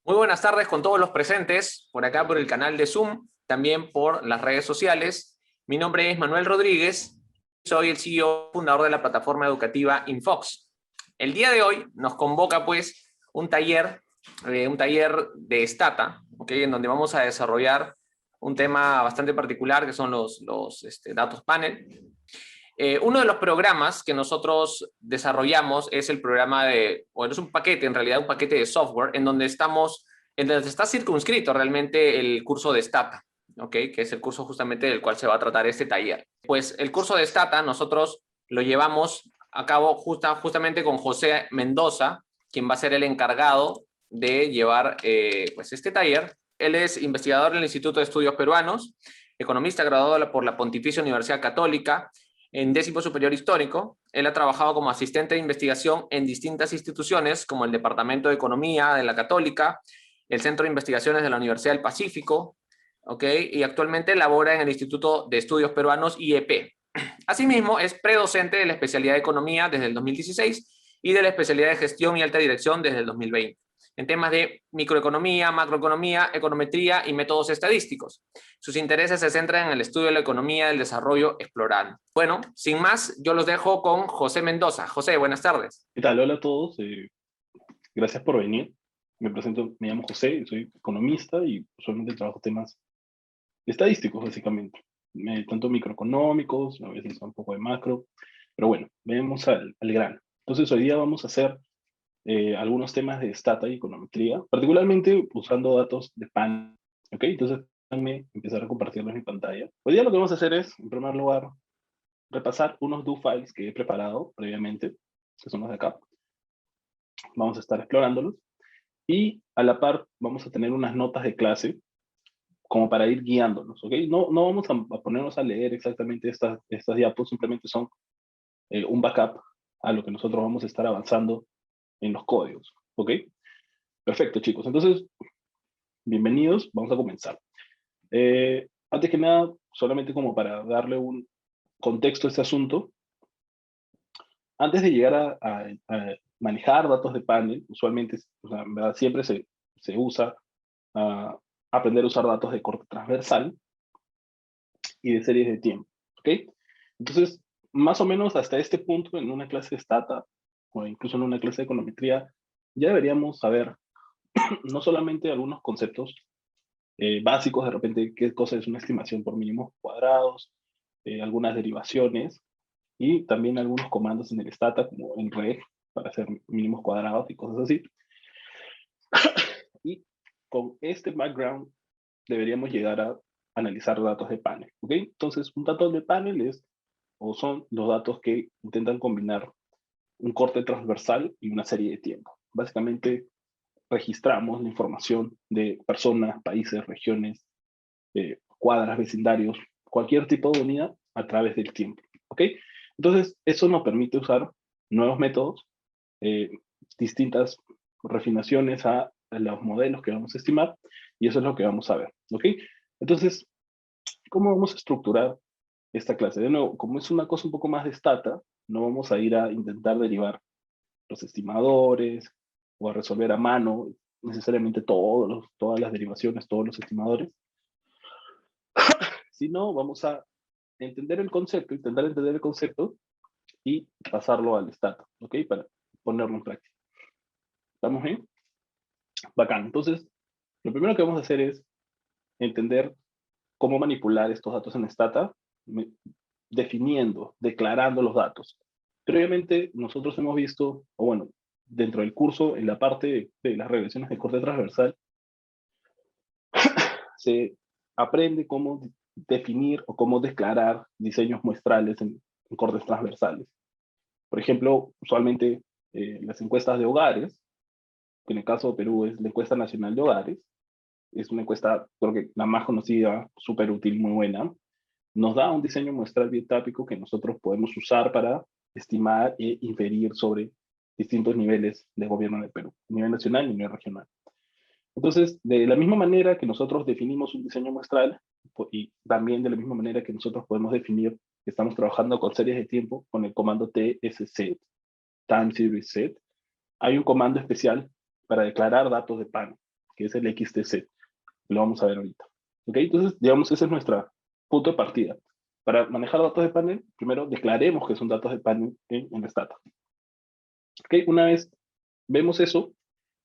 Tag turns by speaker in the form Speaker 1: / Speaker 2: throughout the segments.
Speaker 1: Muy buenas tardes con todos los presentes, por acá por el canal de Zoom, también por las redes sociales. Mi nombre es Manuel Rodríguez, soy el CEO fundador de la plataforma educativa Infox. El día de hoy nos convoca pues un taller de Stata, ¿okay? En donde vamos a desarrollar un tema bastante particular que son los datos panel. Uno de los programas que nosotros desarrollamos es el programa bueno, es un paquete, en realidad un paquete de software, en donde está circunscrito realmente el curso de Stata, ¿ok? Que es el curso justamente del cual se va a tratar este taller. Pues el curso de Stata nosotros lo llevamos a cabo justamente con José Mendoza, quien va a ser el encargado de llevar pues este taller. Él es investigador en el Instituto de Estudios Peruanos, economista graduado por la Pontificia Universidad Católica, en 10º superior histórico. Él ha trabajado como asistente de investigación en distintas instituciones, como el Departamento de Economía de la Católica, el Centro de Investigaciones de la Universidad del Pacífico, ¿okay? Y actualmente labora en el Instituto de Estudios Peruanos, IEP. Asimismo, es predocente de la especialidad de Economía desde el 2016 y de la especialidad de Gestión y Alta Dirección desde el 2020, en temas de microeconomía, macroeconomía, econometría y métodos estadísticos. Sus intereses se centran en el estudio de la economía del desarrollo explorando. Bueno, sin más, yo los dejo con José Mendoza. José, buenas tardes.
Speaker 2: ¿Qué tal? Hola a todos. Gracias por venir. Me presento, me llamo José, soy economista y usualmente trabajo temas estadísticos, básicamente. Tanto microeconómicos, a veces un poco de macro. Pero bueno, venimos al grano. Entonces, hoy día vamos a hacer algunos temas de Stata y econometría, particularmente usando datos de PAN. ¿Ok? Entonces, déjenme empezar a compartirles mi pantalla. Hoy día lo que vamos a hacer es, en primer lugar, repasar unos do files que he preparado previamente, que son los de acá. Vamos a estar explorándolos. Y a la par vamos a tener unas notas de clase como para ir guiándonos, ¿ok? No vamos a ponernos a leer exactamente estas diapos, simplemente son un backup a lo que nosotros vamos a estar avanzando en los códigos, ¿ok? Perfecto, chicos. Entonces, bienvenidos, vamos a comenzar. Antes que nada, solamente como para darle un contexto a este asunto, antes de llegar a manejar datos de panel, usualmente, o sea, en verdad, siempre se usa aprender a usar datos de corte transversal y de series de tiempo, ¿ok? Entonces, más o menos hasta este punto, en una clase de Stata, o incluso en una clase de econometría, ya deberíamos saber no solamente algunos conceptos básicos, de repente, qué cosa es una estimación por mínimos cuadrados, algunas derivaciones, y también algunos comandos en el Stata, como en reg, para hacer mínimos cuadrados y cosas así. Y con este background deberíamos llegar a analizar datos de panel, ¿ok? Entonces, un dato de panel son los datos que intentan combinar un corte transversal y una serie de tiempo. Básicamente, registramos la información de personas, países, regiones, cuadras, vecindarios, cualquier tipo de unidad a través del tiempo, ¿ok? Entonces, eso nos permite usar nuevos métodos, eh, distintas refinaciones a los modelos que vamos a estimar, y eso es lo que vamos a ver, ¿ok? Entonces, ¿cómo vamos a estructurar esta clase? De nuevo, como es una cosa un poco más de Stata, no vamos a ir a intentar derivar los estimadores o a resolver a mano necesariamente todas las derivaciones, todos los estimadores, sino vamos a entender el concepto, intentar entender el concepto y pasarlo al Stata, ¿ok? Para ponerlo en práctica. ¿Estamos bien? Bacán. Entonces, lo primero que vamos a hacer es entender cómo manipular estos datos en Stata, definiendo, declarando los datos. Previamente, nosotros hemos visto, o bueno, dentro del curso, en la parte de las regresiones de corte transversal, se aprende cómo definir o cómo declarar diseños muestrales en cortes transversales. Por ejemplo, usualmente las encuestas de hogares, que en el caso de Perú es la encuesta nacional de hogares, es una encuesta, creo que la más conocida, súper útil, muy buena, nos da un diseño muestral biotápico que nosotros podemos usar para estimar e inferir sobre distintos niveles de gobierno de Perú, nivel nacional y nivel regional. Entonces, de la misma manera que nosotros definimos un diseño muestral, y también de la misma manera que nosotros podemos definir que estamos trabajando con series de tiempo con el comando tsset, time series set, hay un comando especial para declarar datos de panel, que es el xtset. Lo vamos a ver ahorita. ¿Ok? Entonces, digamos, ese es nuestro punto de partida. Para manejar datos de panel, primero declaremos que son datos de panel en Stata. ¿Ok? Una vez vemos eso,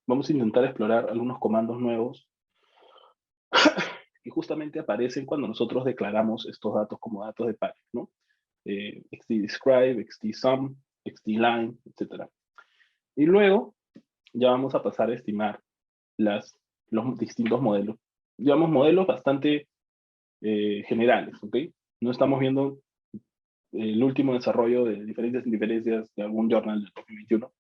Speaker 2: vamos a intentar explorar algunos comandos nuevos que justamente aparecen cuando nosotros declaramos estos datos como datos de panel, ¿no? xtdescribe, xtsum, xtline, etc. Y luego ya vamos a pasar a estimar los distintos modelos. Digamos, modelos bastante generales, ¿ok? No estamos viendo el último desarrollo de diferencias de algún journal del 2021.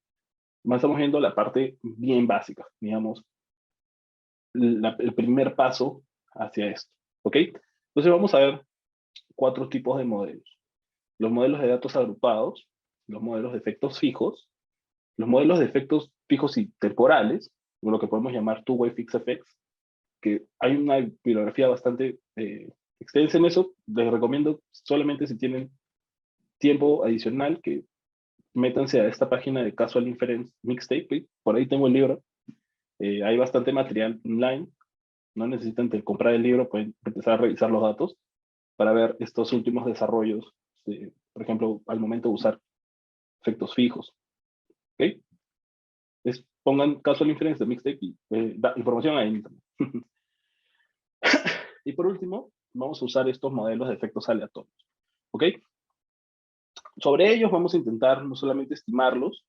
Speaker 2: Más estamos viendo la parte bien básica, digamos, el primer paso hacia esto, ¿ok? Entonces vamos a ver 4 tipos de modelos. Los modelos de datos agrupados, los modelos de efectos fijos, los modelos de efectos fijos y temporales, o lo que podemos llamar two-way fixed effects, que hay una bibliografía bastante extensa en eso. Les recomiendo solamente si tienen tiempo adicional que métanse a esta página de Casual Inference Mixtape, por ahí tengo el libro. Hay bastante material online, no necesitan comprar el libro, pueden empezar a revisar los datos para ver estos últimos desarrollos, por ejemplo, al momento de usar efectos fijos. ¿Ok? Pongan Casual Inference de Mixtape y da información ahí en internet. Y por último, vamos a usar estos modelos de efectos aleatorios. ¿Ok? Sobre ellos vamos a intentar no solamente estimarlos,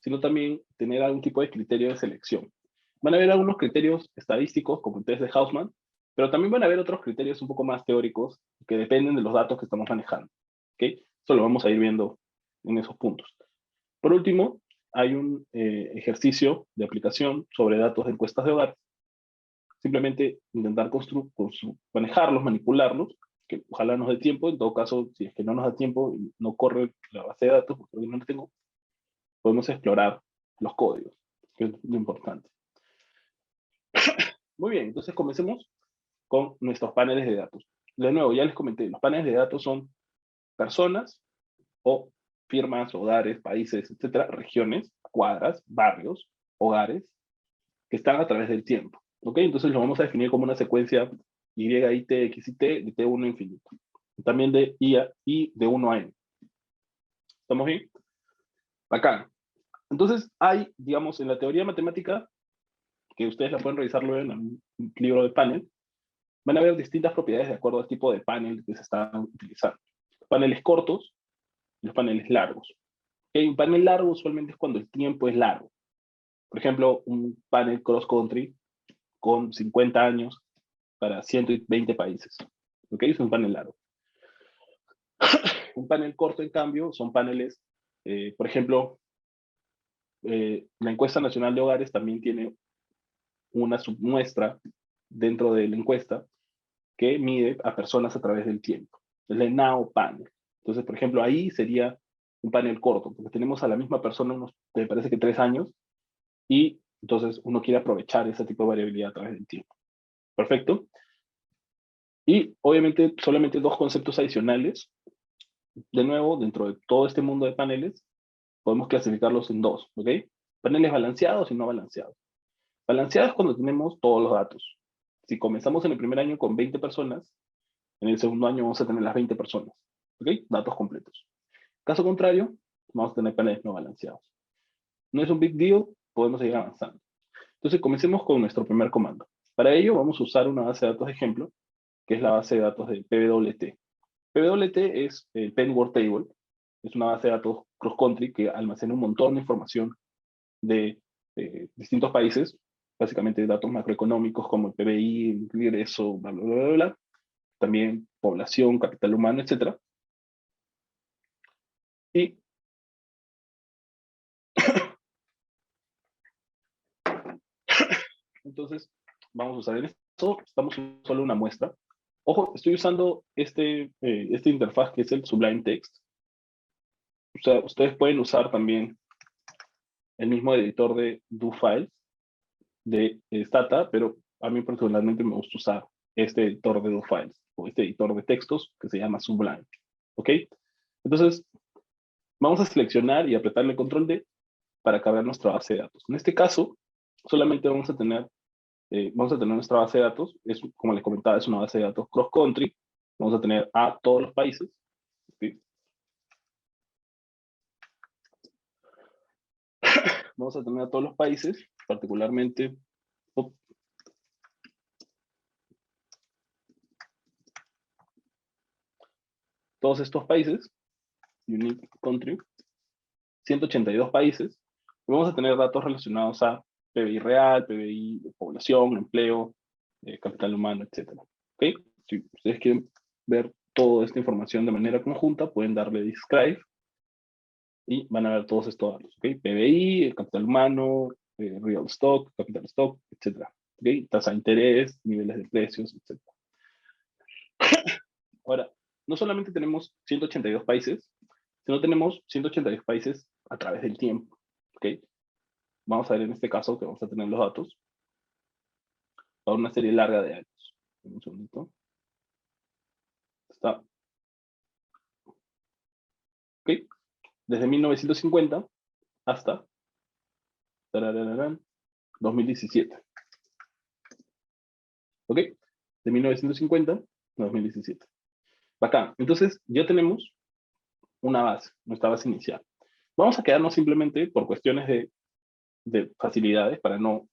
Speaker 2: sino también tener algún tipo de criterio de selección. Van a haber algunos criterios estadísticos, como el test de Hausman, pero también van a haber otros criterios un poco más teóricos que dependen de los datos que estamos manejando. ¿Ok? Eso lo vamos a ir viendo en esos puntos. Por último, hay un ejercicio de aplicación sobre datos de encuestas de hogar. Simplemente intentar manejarlos, manipularlos, que ojalá nos dé tiempo. En todo caso, si es que no nos da tiempo y no corre la base de datos, porque no la tengo, podemos explorar los códigos, que es lo importante. Muy bien, entonces comencemos con nuestros paneles de datos. De nuevo, ya les comenté, los paneles de datos son personas o firmas, hogares, países, etcétera, regiones, cuadras, barrios, hogares, que están a través del tiempo. ¿Ok? Entonces lo vamos a definir como una secuencia Y, I, T, X y T de T1 infinito. También de I de 1 a N. ¿Estamos bien? Acá. Entonces hay, digamos, en la teoría matemática, que ustedes la pueden revisar luego en un libro de panel, van a ver distintas propiedades de acuerdo al tipo de panel que se están utilizando. Paneles cortos y los paneles largos. Un panel largo usualmente es cuando el tiempo es largo. Por ejemplo, un panel cross-country con 50 años para 120 países. ¿Ok? Es un panel largo. Un panel corto, en cambio, son paneles, por ejemplo, la encuesta nacional de hogares también tiene una submuestra dentro de la encuesta que mide a personas a través del tiempo. Es el Now Panel. Entonces, por ejemplo, ahí sería un panel corto, porque tenemos a la misma persona me parece que 3 años, y entonces uno quiere aprovechar ese tipo de variabilidad a través del tiempo. Perfecto. Y obviamente solamente 2 conceptos adicionales. De nuevo, dentro de todo este mundo de paneles, podemos clasificarlos en 2, ¿ok? Paneles balanceados y no balanceados. Balanceados es cuando tenemos todos los datos. Si comenzamos en el primer año con 20 personas, en el segundo año vamos a tener las 20 personas, ¿ok? Datos completos. Caso contrario, vamos a tener paneles no balanceados. No es un big deal, podemos seguir avanzando. Entonces, comencemos con nuestro primer comando. Para ello, vamos a usar una base de datos de ejemplo, que es la base de datos de PWT. PWT es el Penn Word Table, es una base de datos cross-country que almacena un montón de información de distintos países, básicamente datos macroeconómicos como el PBI, el ingreso, bla, bla, bla, bla, bla, también población, capital humano, etc. Y entonces vamos a usar en esto, estamos usando solo una muestra. Ojo, estoy usando esta interfaz que es el Sublime Text. O sea, ustedes pueden usar también el mismo editor de DoFiles de Stata, pero a mí particularmente me gusta usar este editor de DoFiles o este editor de textos que se llama Sublime. ¿Ok? Entonces, Vamos a seleccionar y apretarle control D para cargar nuestra base de datos. En este caso, solamente vamos a tener nuestra base de datos, como les comentaba, es una base de datos cross-country. Vamos a tener a todos los países. ¿Sí? Vamos a tener a todos los países, particularmente todos estos países, unique country, 182 países. Vamos a tener datos relacionados a PBI real, PBI de población, empleo, capital humano, etc. ¿Okay? Si ustedes quieren ver toda esta información de manera conjunta, pueden darle describe y van a ver todos estos datos. ¿Okay? PBI, el capital humano, real stock, capital stock, etc. ¿Okay? Tasa de interés, niveles de precios, etc. Ahora, no solamente tenemos 182 países, sino tenemos 182 países a través del tiempo. ¿Okay? Vamos a ver en este caso que vamos a tener los datos para una serie larga de años. Un segundito. Está. ¿Ok? Desde 1950 hasta 2017. ¿Ok? De 1950 a 2017. Acá. Entonces, ya tenemos una base, nuestra base inicial. Vamos a quedarnos simplemente por cuestiones de facilidades para no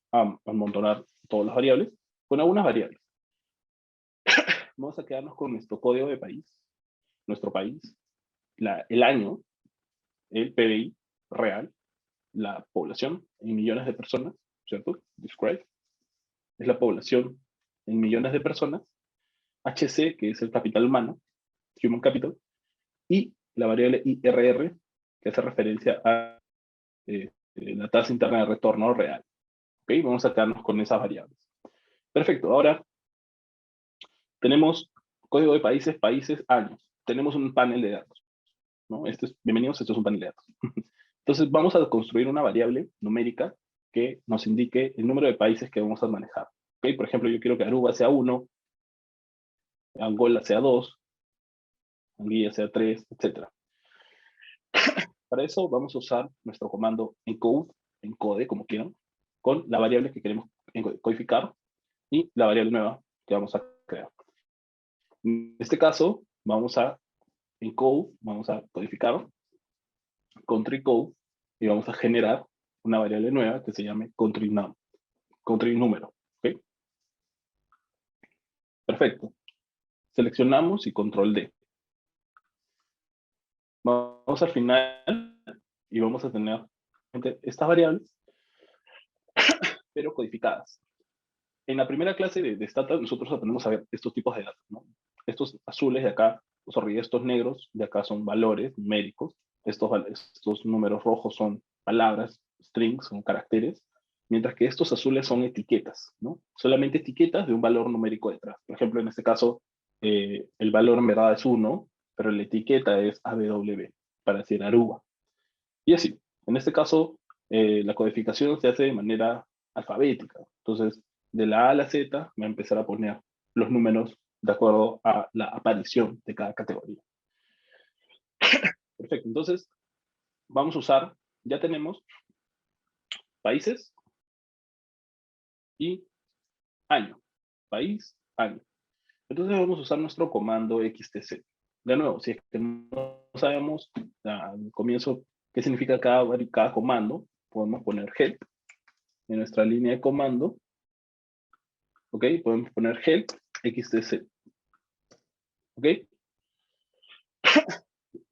Speaker 2: amontonar todas las variables, con algunas variables. Vamos a quedarnos con nuestro código de país, nuestro país, el año, el PBI real, la población en millones de personas, ¿cierto? Describe. Es la población en millones de personas. HC, que es el capital humano, Human Capital, y la variable IRR, que hace referencia a la tasa interna de retorno real. ¿Ok? Vamos a quedarnos con esas variables. Perfecto. Ahora tenemos código de países, países, años. Tenemos un panel de datos, ¿no? Bienvenidos, esto es un panel de datos. Entonces vamos a construir una variable numérica que nos indique el número de países que vamos a manejar. ¿Okay? Por ejemplo, yo quiero que Aruba sea 1, Angola sea 2, Anguilla sea 3, etc. Para eso vamos a usar nuestro comando encode, como quieran, con la variable que queremos codificar y la variable nueva que vamos a crear. En este caso, vamos a codificar country code y vamos a generar una variable nueva que se llame country número. ¿Okay? Perfecto. Seleccionamos y control D. Vamos al final y vamos a tener estas variables, pero codificadas. En la primera clase de Stata nosotros aprendemos a ver estos tipos de datos, ¿no? Estos azules de acá, estos negros de acá son valores numéricos, estos números rojos son palabras, strings, son caracteres, mientras que estos azules son etiquetas, ¿no? Solamente etiquetas de un valor numérico detrás. Por ejemplo, en este caso, el valor en verdad es 1, pero la etiqueta es ABW, para decir Aruba. Y así, en este caso, la codificación se hace de manera alfabética. Entonces, de la A a la Z, me va a empezar a poner los números de acuerdo a la aparición de cada categoría. Perfecto, entonces, vamos a usar, ya tenemos países y año. País, año. Entonces vamos a usar nuestro comando XTC. De nuevo, si es que no sabemos al comienzo qué significa cada comando, podemos poner help en nuestra línea de comando. ¿Ok? Podemos poner help XTC. ¿Ok?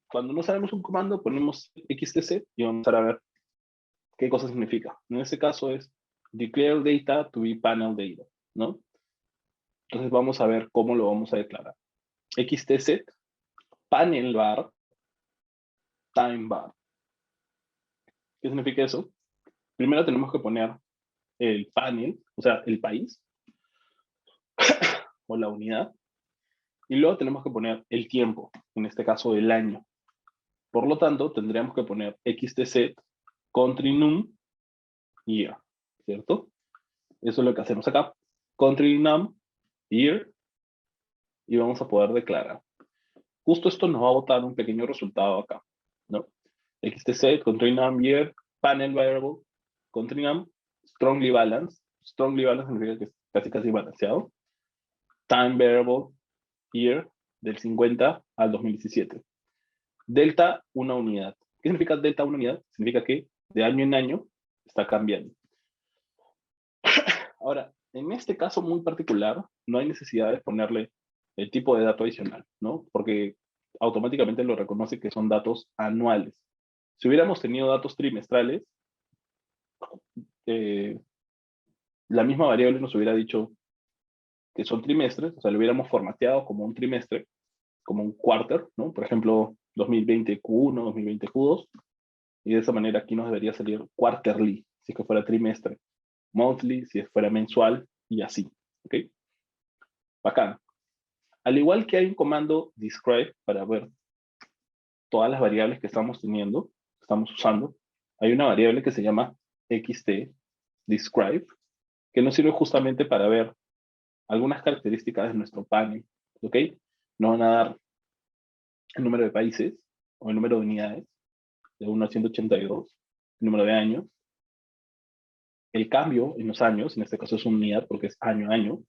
Speaker 2: Cuando no sabemos un comando, ponemos XTC y vamos a ver qué cosa significa. En este caso es declare data to be panel data, ¿no? Entonces vamos a ver cómo lo vamos a declarar. XTZ, panel bar, time bar. ¿Qué significa eso? Primero tenemos que poner el panel, o sea, el país, o la unidad, y luego tenemos que poner el tiempo, en este caso el año. Por lo tanto, tendríamos que poner XTZ, country num, year, ¿cierto? Eso es lo que hacemos acá. Country num, year, y vamos a poder declarar. Justo esto nos va a botar un pequeño resultado acá, ¿no? XTZ, constraint arm year, panel variable, constraint arm, strongly balanced. Strongly balanced significa que es casi balanceado. Time variable year, del 50 al 2017. Delta, una unidad. ¿Qué significa delta, una unidad? Significa que de año en año está cambiando. Ahora, en este caso muy particular, no hay necesidad de ponerle el tipo de dato adicional, ¿no? Porque automáticamente lo reconoce que son datos anuales. Si hubiéramos tenido datos trimestrales, la misma variable nos hubiera dicho que son trimestres, o sea, lo hubiéramos formateado como un trimestre, como un quarter, ¿no? Por ejemplo, 2020 Q1, 2020 Q2, y de esa manera aquí nos debería salir quarterly, si es que fuera trimestre, monthly, si fuera mensual, y así, ¿ok? Bacán. Al igual que hay un comando describe para ver todas las variables que estamos teniendo, estamos usando, hay una variable que se llama xt describe, que nos sirve justamente para ver algunas características de nuestro panel, ¿ok? Nos van a dar el número de países o el número de unidades, de 1 a 182, el número de años, el cambio en los años, en este caso es una unidad porque es año a año,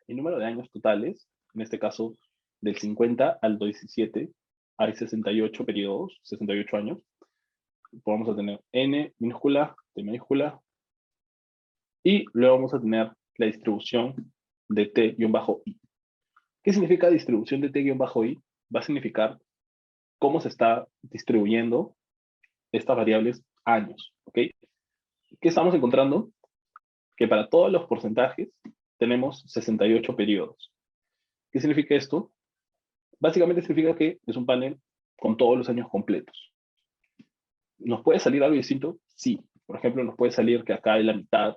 Speaker 2: el número de años totales, en este caso del 50 al 17, hay 68 periodos, 68 años, vamos a tener n minúscula, t mayúscula, y luego vamos a tener la distribución de t-i. ¿Qué significa distribución de t-i? Va a significar cómo se está distribuyendo estas variables años, ¿ok? ¿Qué estamos encontrando? Que para todos los porcentajes tenemos 68 periodos. ¿Qué significa esto? Básicamente significa que es un panel con todos los años completos. ¿Nos puede salir algo distinto? Sí. Por ejemplo, nos puede salir que acá hay la mitad,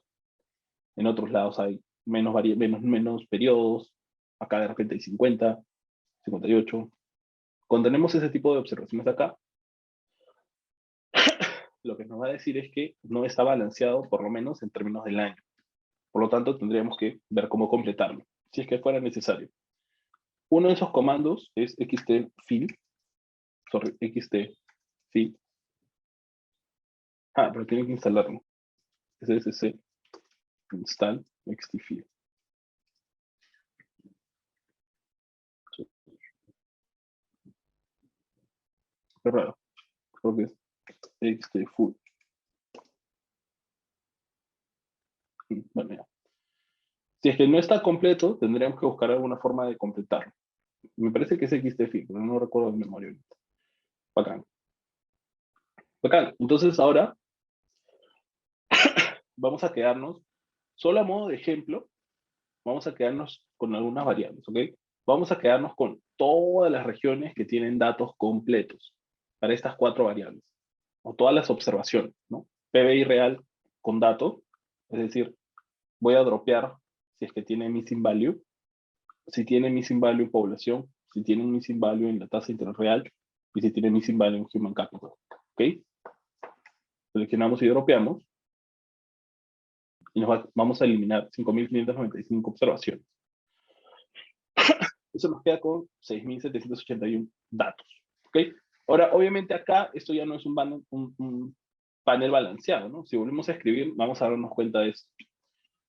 Speaker 2: en otros lados hay menos periodos, acá de repente hay 50, 58. Cuando tenemos ese tipo de observaciones acá, lo que nos va a decir es que no está balanceado, por lo menos en términos del año. Por lo tanto, tendríamos que ver cómo completarlo, si es que fuera necesario. Uno de esos comandos es xtfill. Pero tienen que instalarlo. SSC install xtfill. Qué raro. Creo que es xtfull. Bueno, ya. Si es que no está completo, tendríamos que buscar alguna forma de completarlo. Me parece que es xtfill, pero no recuerdo de memoria ahorita. Bacán. Bacán. Entonces ahora vamos a quedarnos, solo a modo de ejemplo, vamos a quedarnos con algunas variables, ¿ok? Vamos a quedarnos con todas las regiones que tienen datos completos para estas 4 variables, o todas las observaciones, ¿no? PBI real con dato, es decir, voy a dropear si es que tiene missing value, si tiene missing value en población, si tiene un missing value en la tasa de interés real, y si tiene missing value en human capital, ¿ok? Seleccionamos y dropeamos, y vamos a eliminar 5.595 observaciones. Eso nos queda con 6.781 datos. ¿Ok? Ahora, obviamente acá esto ya no es un panel balanceado, ¿no? Si volvemos a escribir, vamos a darnos cuenta de esto.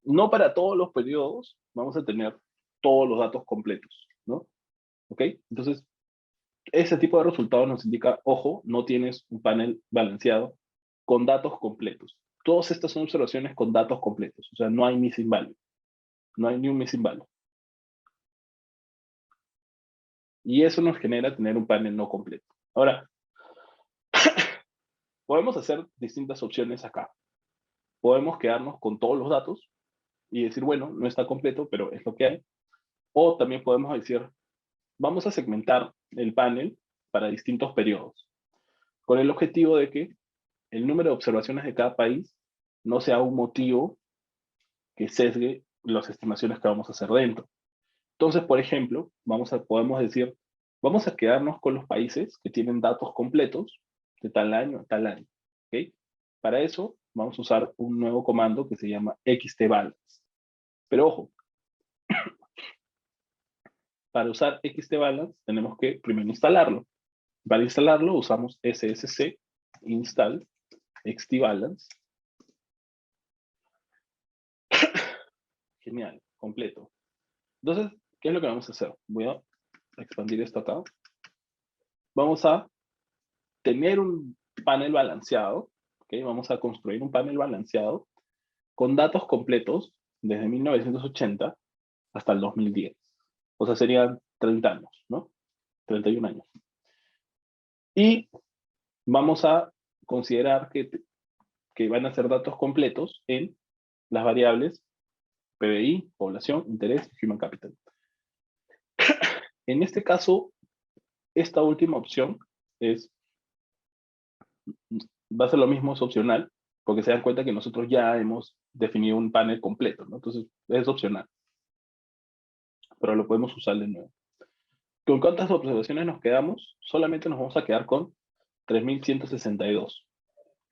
Speaker 2: No para todos los periodos vamos a tener todos los datos completos, ¿no? ¿Ok? Entonces, ese tipo de resultados nos indica, ojo, no tienes un panel balanceado con datos completos. Todas estas son observaciones con datos completos, o sea, no hay missing value. No hay ni un missing value. Y eso nos genera tener un panel no completo. Ahora, podemos hacer distintas opciones acá. Podemos quedarnos con todos los datos y decir, bueno, no está completo, pero es lo que hay. O también podemos decir, vamos a segmentar el panel para distintos periodos, con el objetivo de que el número de observaciones de cada país no sea un motivo que sesgue las estimaciones que vamos a hacer dentro. Entonces, por ejemplo, podemos decir, vamos a quedarnos con los países que tienen datos completos de tal año a tal año. ¿Okay? Para eso, vamos a usar un nuevo comando que se llama xtbalance. Pero ojo, para usar xtbalance tenemos que primero instalarlo. Para instalarlo usamos ssc install xtbalance. Genial, completo. Entonces, ¿qué es lo que vamos a hacer? Voy a expandir esto acá. Vamos a tener un panel balanceado, ¿ok? Vamos a construir un panel balanceado con datos completos desde 1980 hasta el 2010. O sea, serían 30 años, ¿no? 31 años. Y vamos a considerar que van a ser datos completos en las variables PBI, población, interés y human capital. En este caso, esta última opción va a ser lo mismo, es opcional, porque se dan cuenta que nosotros ya hemos definido un panel completo, ¿no? Entonces, es opcional. Pero lo podemos usar de nuevo. ¿Con cuántas observaciones nos quedamos? Solamente nos vamos a quedar con 3.162.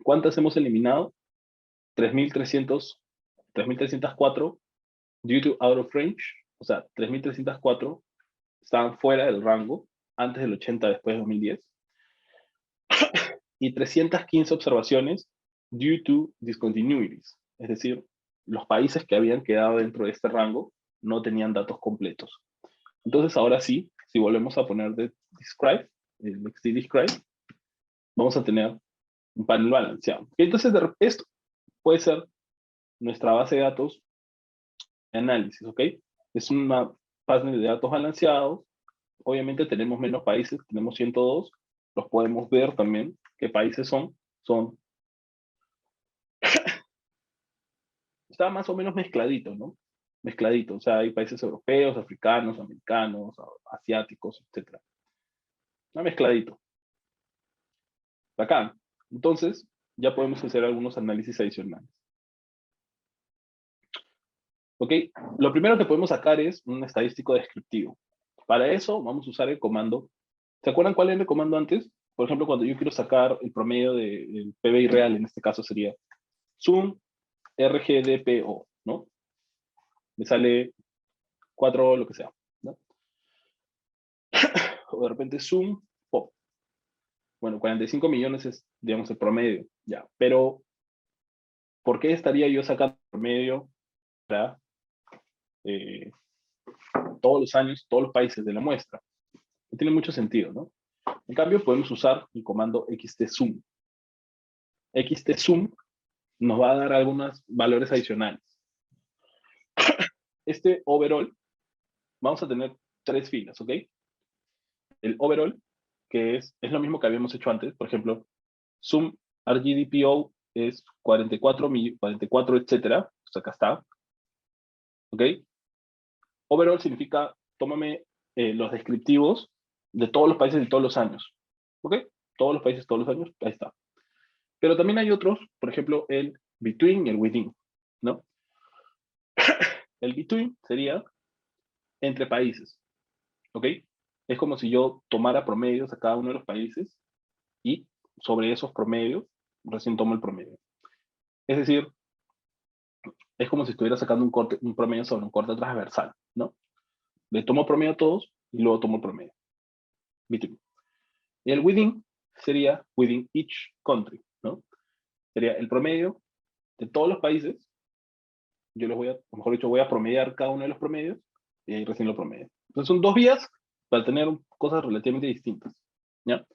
Speaker 2: ¿Cuántas hemos eliminado? 3.304 due to out of range, o sea, 3.304 estaban fuera del rango, antes del 80, después del 2010. Y 315 observaciones due to discontinuities, es decir, los países que habían quedado dentro de este rango no tenían datos completos. Entonces, ahora sí, si volvemos a poner de describe, el xtdescribe, vamos a tener un panel balanceado. Entonces, esto puede ser nuestra base de datos de análisis, ¿ok? Es una panel de datos balanceados. Obviamente tenemos menos países, tenemos 102. Los podemos ver también. ¿Qué países son? Está más o menos mezcladito, ¿no? Mezcladito. O sea, hay países europeos, africanos, americanos, asiáticos, etc. Está mezcladito. Acá. Entonces, ya podemos hacer algunos análisis adicionales. ¿Ok? Lo primero que podemos sacar es un estadístico descriptivo. Para eso vamos a usar el comando. ¿Se acuerdan cuál era el comando antes? Por ejemplo, cuando yo quiero sacar el promedio del PBI real, en este caso sería sum RGDPO, ¿no? Me sale 4, lo que sea, ¿no? O de repente sum pop. Bueno, 45 millones es, digamos, el promedio, ya. Pero, ¿por qué estaría yo sacando el promedio para todos los años, todos los países de la muestra? No tiene mucho sentido, ¿no? En cambio, podemos usar el comando xtsum. xtsum nos va a dar algunos valores adicionales. Este overall, vamos a tener 3 filas, ¿ok? El overall, que es lo mismo que habíamos hecho antes. Por ejemplo, sum RGDPO es 44, 44, etcétera. Pues acá está. ¿Ok? Overall significa, tómame los descriptivos de todos los países de todos los años. ¿Ok? Todos los países, todos los años, ahí está. Pero también hay otros, por ejemplo, el between y el within, ¿no? El between sería entre países, ¿ok? Es como si yo tomara promedios a cada uno de los países y sobre esos promedios recién tomo el promedio. Es decir, es como si estuviera sacando un promedio sobre un corte transversal, ¿no? Le tomo promedio a todos y luego tomo el promedio. Between. Y el within sería within each country, ¿no? Sería el promedio de todos los países. Yo les voy a, o mejor dicho, voy a promediar cada uno de los promedios y ahí recién lo promedio. Entonces son 2 vías para tener cosas relativamente distintas, ¿ya?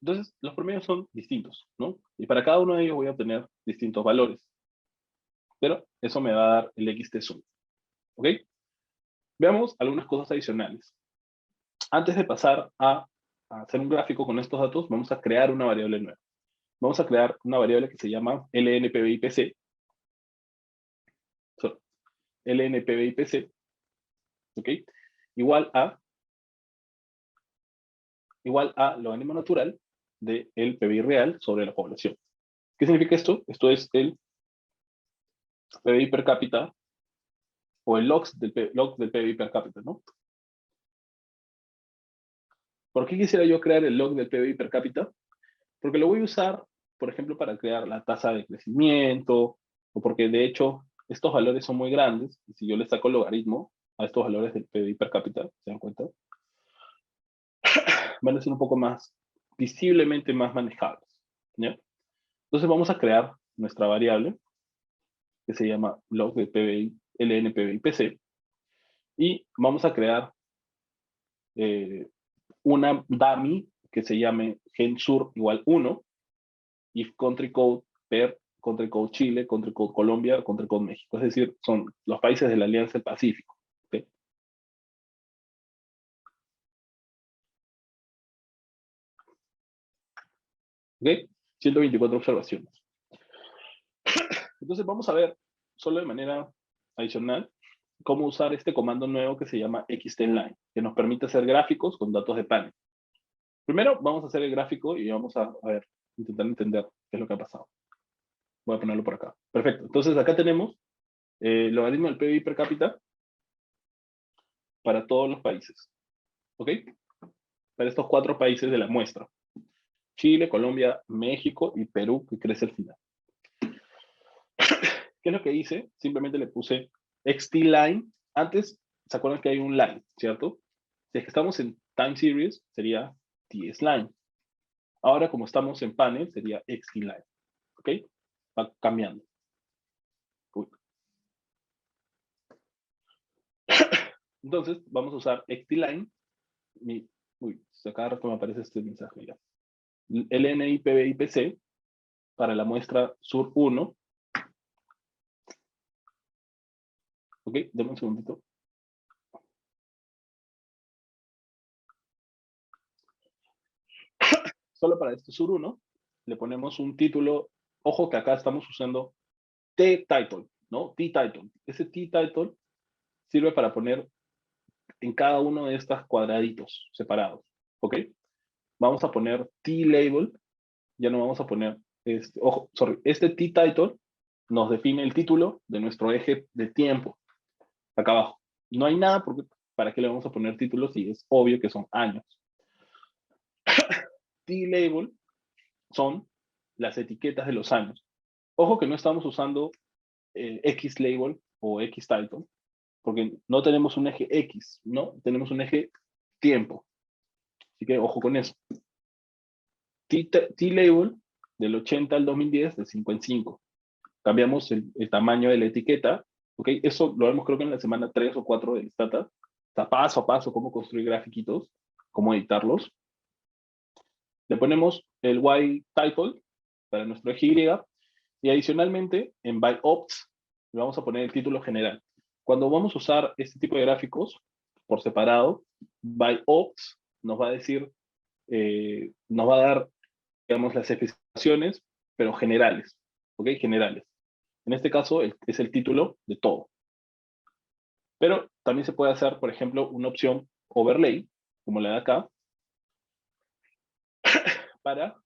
Speaker 2: Entonces, los promedios son distintos, ¿no? Y para cada uno de ellos voy a obtener distintos valores. Pero eso me va a dar el xtsum, ¿ok? Veamos algunas cosas adicionales. Antes de pasar a hacer un gráfico con estos datos, vamos a crear una variable nueva. Vamos a crear una variable que se llama lnpbipc. lnpbipc, ¿ok? Igual a logaritmo natural del PBI real sobre la población. ¿Qué significa esto? Esto es el PBI per cápita o el log del PBI per cápita, ¿no? ¿Por qué quisiera yo crear el log del PBI per cápita? Porque lo voy a usar, por ejemplo, para crear la tasa de crecimiento, o porque de hecho estos valores son muy grandes, y si yo le saco el logaritmo a estos valores del PBI per cápita, ¿se dan cuenta? van a ser un poco más, visiblemente más manejables, ¿ya? Entonces vamos a crear nuestra variable, que se llama log de PBI, ln PBI PC, y vamos a crear una dummy que se llame gensur igual 1, if country code per country code Chile, country code Colombia, country code México. Es decir, son los países de la Alianza del Pacífico. ¿Okay? ¿Okay? 124 observaciones. Entonces vamos a ver, solo de manera adicional, cómo usar este comando nuevo que se llama xtenline, que nos permite hacer gráficos con datos de panel. Primero vamos a hacer el gráfico y vamos a ver, intentar entender qué es lo que ha pasado. Voy a ponerlo por acá. Perfecto. Entonces acá tenemos el logaritmo del PBI per cápita para todos los países. ¿Ok? Para estos 4 países de la muestra. Chile, Colombia, México y Perú, que crece al final. ¿Qué es lo que hice? Simplemente le puse xtline. Antes, ¿se acuerdan que hay un line, cierto? Si es que estamos en time series, sería tsline. Ahora, como estamos en panel, sería xtline. ¿Ok? Va cambiando. Uy. Entonces, vamos a usar xtline. Uy, cada rato me aparece este mensaje ya. LNI PBI PC para la muestra sur 1. Ok, dame un segundito. Solo para este sur 1 le ponemos un título. Ojo que acá estamos usando T-title, ¿no? T-title. Ese T-title sirve para poner en cada uno de estos cuadraditos separados. ¿Ok? Vamos a poner T-label. Ya no vamos a poner, ojo, sorry, este T-title nos define el título de nuestro eje de tiempo. Acá abajo. No hay nada porque ¿para qué le vamos a poner títulos si es obvio que son años? T-label son las etiquetas de los años. Ojo que no estamos usando X-label o X-title, porque no tenemos un eje X, ¿no? Tenemos un eje tiempo. Así que ojo con eso. T-label del 80 al 2010 de 5 en 5. Cambiamos el tamaño de la etiqueta, ¿ok? Eso lo vemos creo que en la semana 3 o 4 del Stata. Está paso a paso cómo construir grafiquitos, cómo editarlos. Le ponemos el Y title para nuestro eje Y y adicionalmente en by opts le vamos a poner el título general. Cuando vamos a usar este tipo de gráficos por separado, by opts nos va a decir, nos va a dar, digamos, las especificaciones, pero generales, ¿ok? Generales. En este caso es el título de todo. Pero también se puede hacer, por ejemplo, una opción overlay, como la de acá, para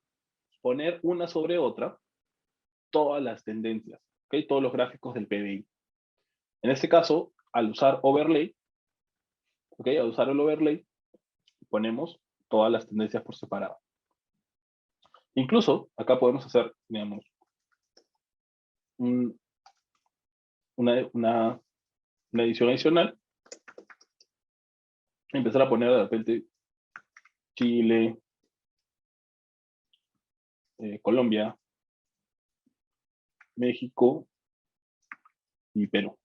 Speaker 2: poner una sobre otra todas las tendencias, ¿okay? Todos los gráficos del PBI. En este caso, al usar overlay, ¿okay? Al usar el overlay, ponemos todas las tendencias por separado. Incluso, acá podemos hacer, digamos, una edición adicional. Empezar a poner de repente Chile, Colombia, México y Perú.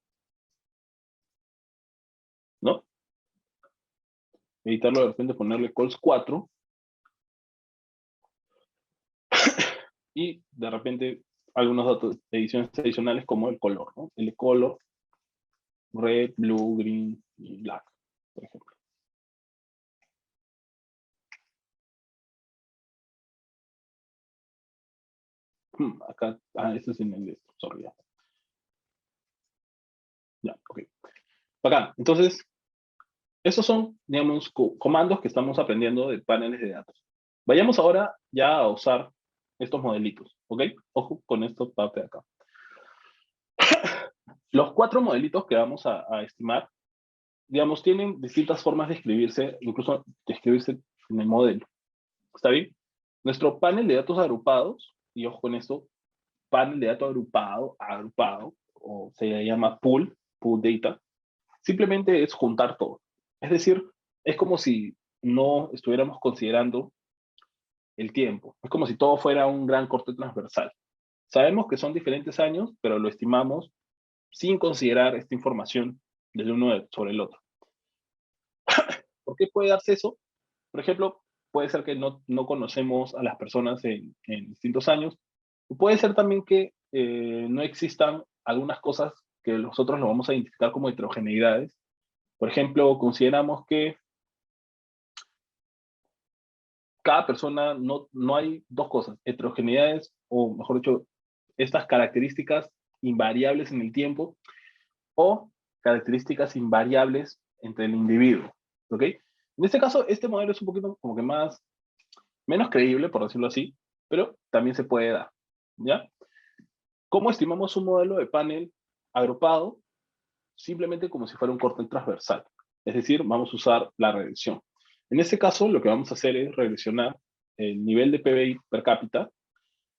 Speaker 2: ¿No? Editarlo de repente, ponerle cols 4 y de repente algunos datos de ediciones adicionales como el color, ¿no? El color, red, blue, green y black, por ejemplo. Acá, este es en el de sorry, ya. Ya, ok. Acá, entonces, esos son, digamos, comandos que estamos aprendiendo de paneles de datos. Vayamos ahora ya a usar estos modelitos, ¿ok? Ojo con esto parte de acá. Los 4 modelitos que vamos a estimar, digamos, tienen distintas formas de escribirse, incluso de escribirse en el modelo. ¿Está bien? Nuestro panel de datos agrupados, y ojo con esto, panel de datos agrupado, o se llama pool data, simplemente es juntar todo. Es decir, es como si no estuviéramos considerando el tiempo. Es como si todo fuera un gran corte transversal. Sabemos que son diferentes años, pero lo estimamos sin considerar esta información del uno sobre el otro. ¿Por qué puede darse eso? Por ejemplo, puede ser que no conocemos a las personas en distintos años. Puede ser también que no existan algunas cosas que nosotros lo vamos a identificar como heterogeneidades. Por ejemplo, consideramos que cada persona, no hay dos cosas, heterogeneidades, o mejor dicho, estas características invariables en el tiempo, o características invariables entre el individuo, ¿ok? En este caso, este modelo es un poquito como que menos creíble, por decirlo así, pero también se puede dar, ¿ya? ¿Cómo estimamos un modelo de panel agrupado? Simplemente como si fuera un corte transversal. Es decir, vamos a usar la regresión. En este caso, lo que vamos a hacer es regresionar el nivel de PBI per cápita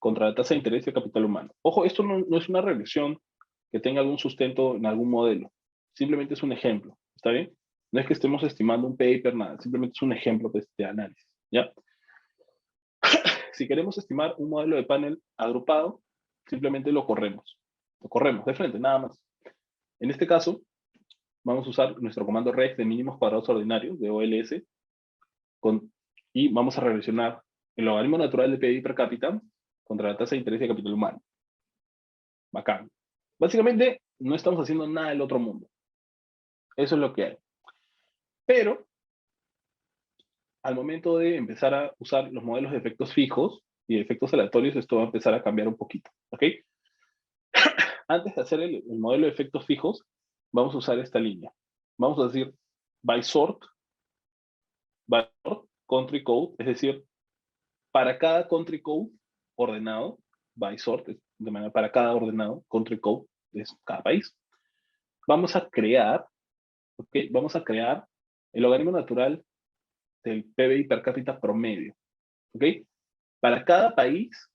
Speaker 2: contra la tasa de interés de capital humano. Ojo, esto no es una regresión que tenga algún sustento en algún modelo. Simplemente es un ejemplo, ¿está bien? No es que estemos estimando un PBI per nada, simplemente es un ejemplo de análisis, ¿ya? Si queremos estimar un modelo de panel agrupado, simplemente lo corremos. Lo corremos de frente, nada más. En este caso, vamos a usar nuestro comando rex de mínimos cuadrados ordinarios, de OLS, y vamos a regresionar el logaritmo natural de PIB per cápita contra la tasa de interés de capital humano. Bacán. Básicamente, no estamos haciendo nada del otro mundo. Eso es lo que hay. Pero, al momento de empezar a usar los modelos de efectos fijos y de efectos aleatorios, esto va a empezar a cambiar un poquito. ¿Ok? Antes de hacer el modelo de efectos fijos, vamos a usar esta línea. Vamos a decir by sort, country code, es decir, para cada country code ordenado, by sort, de manera para cada ordenado, country code es cada país, vamos a crear, ¿okay? Vamos a crear el logaritmo natural del PBI per cápita promedio, ¿ok? Para cada país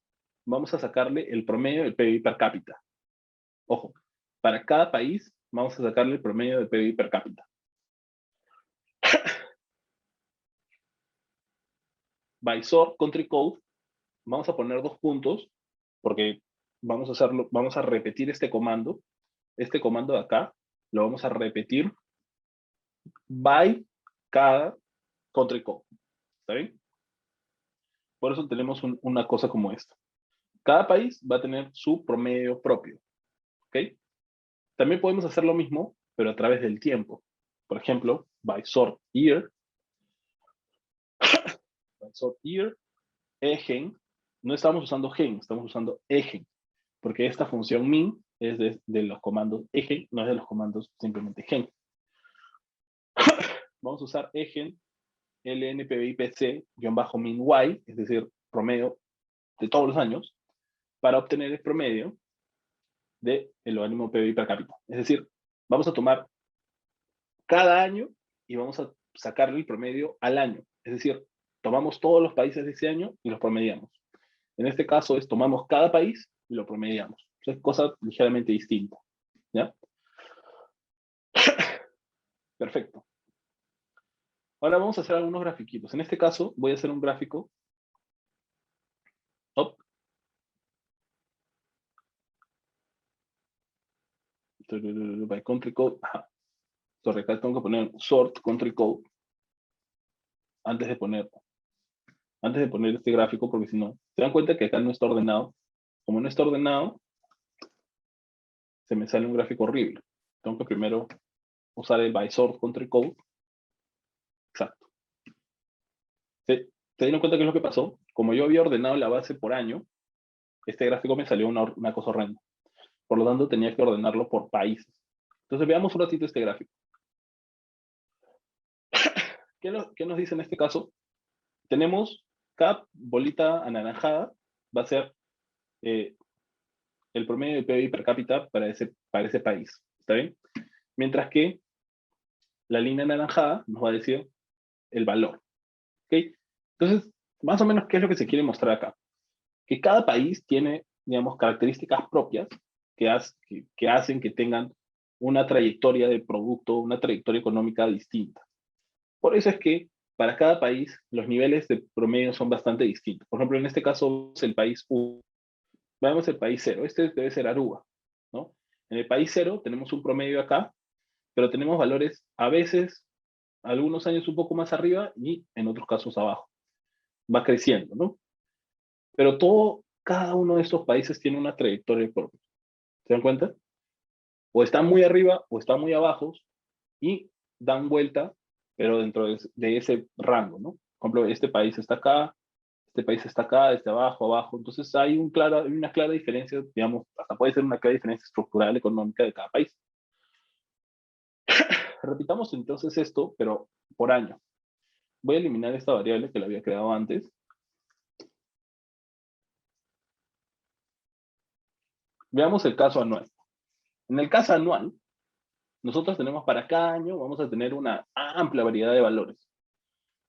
Speaker 2: vamos a sacarle el promedio del PBI per cápita. Ojo, para cada país vamos a sacarle el promedio del PBI per cápita. By sort country code, vamos a poner 2 puntos, porque vamos a hacerlo, vamos a repetir este comando de acá, lo vamos a repetir by cada country code, ¿está bien? Por eso tenemos una cosa como esta. Cada país va a tener su promedio propio, ¿ok? También podemos hacer lo mismo, pero a través del tiempo. Por ejemplo, by sort year, egen, no estamos usando gen, estamos usando egen, porque esta función min es de los comandos egen, no es de los comandos simplemente gen. Vamos a usar egen lnpbipc-min y, es decir, promedio de todos los años, para obtener el promedio del logaritmo PBI per cápita. Es decir, vamos a tomar cada año y vamos a sacarle el promedio al año. Es decir, tomamos todos los países de ese año y los promediamos. En este caso es tomamos cada país y lo promediamos. Es cosa ligeramente distinta, ¿ya? Perfecto. Ahora vamos a hacer algunos grafiquitos. En este caso voy a hacer un gráfico. By country code. Sorry, acá tengo que poner sort country code antes de poner este gráfico, porque si no, se dan cuenta que acá no está ordenado. Como no está ordenado, se me sale un gráfico horrible. Tengo que primero usar el by sort country code. Exacto. ¿Se dieron cuenta qué es lo que pasó? Como yo había ordenado la base por año, este gráfico me salió una cosa horrenda. Por lo tanto, tenía que ordenarlo por países. Entonces, veamos un ratito este gráfico. ¿Qué nos dice en este caso? Tenemos cada bolita anaranjada, va a ser el promedio de PIB per cápita para ese país. ¿Está bien? Mientras que la línea anaranjada nos va a decir el valor. ¿Ok? Entonces, más o menos, ¿qué es lo que se quiere mostrar acá? Que cada país tiene, digamos, características propias que hacen que tengan una trayectoria de producto, una trayectoria económica distinta. Por eso es que para cada país los niveles de promedio son bastante distintos. Por ejemplo, en este caso es el país 1. Veamos el país 0. Este debe ser Aruba, ¿no? En el país 0 tenemos un promedio acá, pero tenemos valores a veces, algunos años un poco más arriba y en otros casos abajo. Va creciendo, ¿no? Pero cada uno de estos países tiene una trayectoria propia. ¿Se dan cuenta? O están muy arriba o están muy abajo y dan vuelta, pero dentro de ese rango, ¿no? Por ejemplo, este país está acá, este país está acá, este abajo, abajo. Entonces hay una clara diferencia, digamos, hasta puede ser una clara diferencia estructural económica de cada país. Repitamos entonces esto, pero por año. Voy a eliminar esta variable que la había creado antes. Veamos el caso anual. En el caso anual, nosotros tenemos para cada año, vamos a tener una amplia variedad de valores.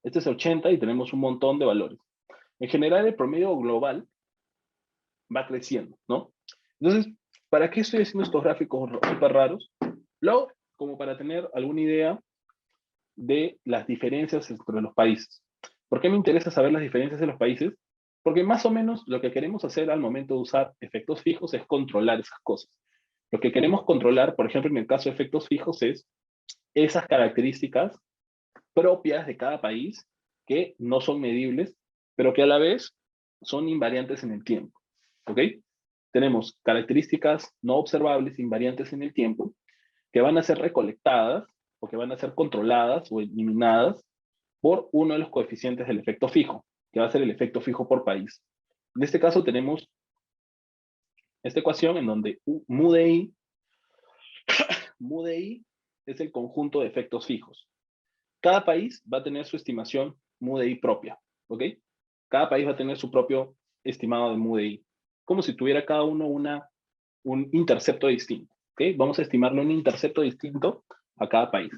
Speaker 2: Este es 80 y tenemos un montón de valores. En general, el promedio global va creciendo, ¿no? Entonces, ¿para qué estoy haciendo estos gráficos súper raros? Luego, como para tener alguna idea de las diferencias entre los países. ¿Por qué me interesa saber las diferencias de los países? Porque más o menos lo que queremos hacer al momento de usar efectos fijos es controlar esas cosas. Lo que queremos controlar, por ejemplo, en el caso de efectos fijos, es esas características propias de cada país que no son medibles, pero que a la vez son invariantes en el tiempo. ¿Ok? Tenemos características no observables, invariantes en el tiempo, que van a ser recolectadas o que van a ser controladas o eliminadas por uno de los coeficientes del efecto fijo, que va a ser el efecto fijo por país. En este caso tenemos esta ecuación en donde mu de i es el conjunto de efectos fijos. Cada país va a tener su estimación mu de i propia, ¿ok? Cada país va a tener su propio estimado de mu de i, como si tuviera cada uno un intercepto distinto, ¿ok? Vamos a estimarle un intercepto distinto a cada país.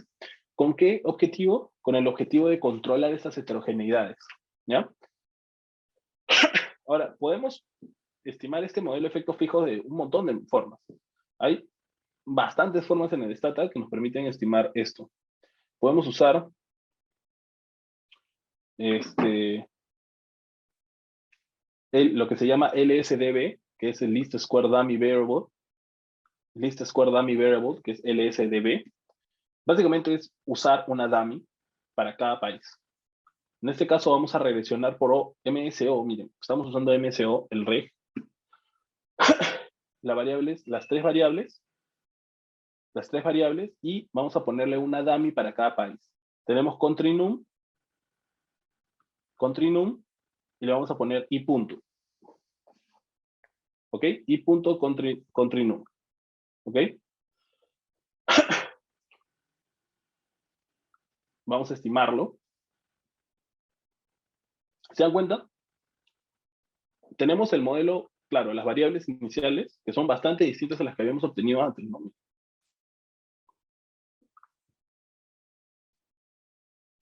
Speaker 2: ¿Con qué objetivo? Con el objetivo de controlar esas heterogeneidades, ¿ya? Ahora, podemos estimar este modelo de efecto fijo de un montón de formas. Hay bastantes formas en el Stata que nos permiten estimar esto. Podemos usar lo que se llama LSDB, que es el Least Square Dummy Variable. Least Square Dummy Variable, que es LSDB. Básicamente es usar una dummy para cada país. En este caso vamos a regresionar por MSO. Miren, estamos usando MSO, el reg. Las tres variables, y vamos a ponerle una dummy para cada país. Tenemos country num, y le vamos a poner i punto. ¿Ok? I punto country num. ¿Ok? Vamos a estimarlo. ¿Se dan cuenta? Tenemos el modelo, claro, las variables iniciales, que son bastante distintas a las que habíamos obtenido antes, ¿no?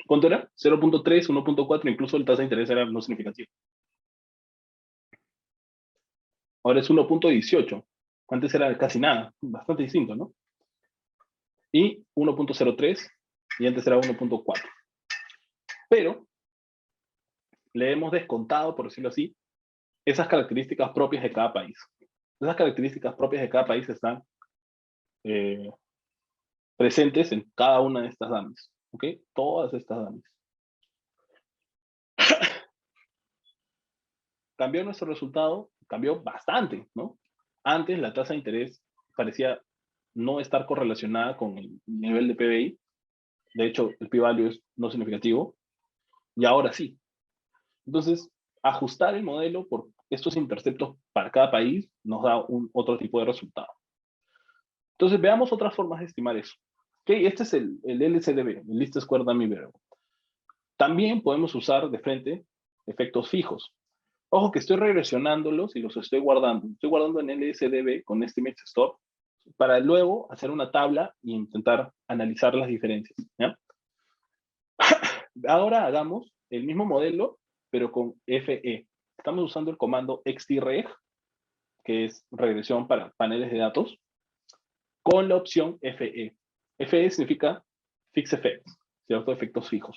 Speaker 2: ¿Cuánto era? 0.3, 1.4, incluso el tasa de interés era no significativo. Ahora es 1.18. Antes era casi nada, bastante distinto, ¿no? Y 1.03, y antes era 1.4. Pero le hemos descontado, por decirlo así, esas características propias de cada país. Esas características propias de cada país están presentes en cada una de estas dummies. ¿Ok? Todas estas dummies. ¿Cambió nuestro resultado? Cambió bastante, ¿no? Antes la tasa de interés parecía no estar correlacionada con el nivel de PBI. De hecho, el p-value es no significativo. Y ahora sí. Entonces, ajustar el modelo por estos interceptos para cada país nos da otro tipo de resultado. Entonces, veamos otras formas de estimar eso. Okay, este es el LSDB, el Least Square Dummy Variable. También podemos usar de frente efectos fijos. Ojo que estoy regresionándolos y los estoy guardando. Estoy guardando en LSDB con Estimate Stop para luego hacer una tabla e intentar analizar las diferencias, ¿ya? Ahora hagamos el mismo modelo, pero con FE. Estamos usando el comando xtreg, que es regresión para paneles de datos, con la opción FE. FE significa Fixed Effects, ¿cierto? Efectos fijos.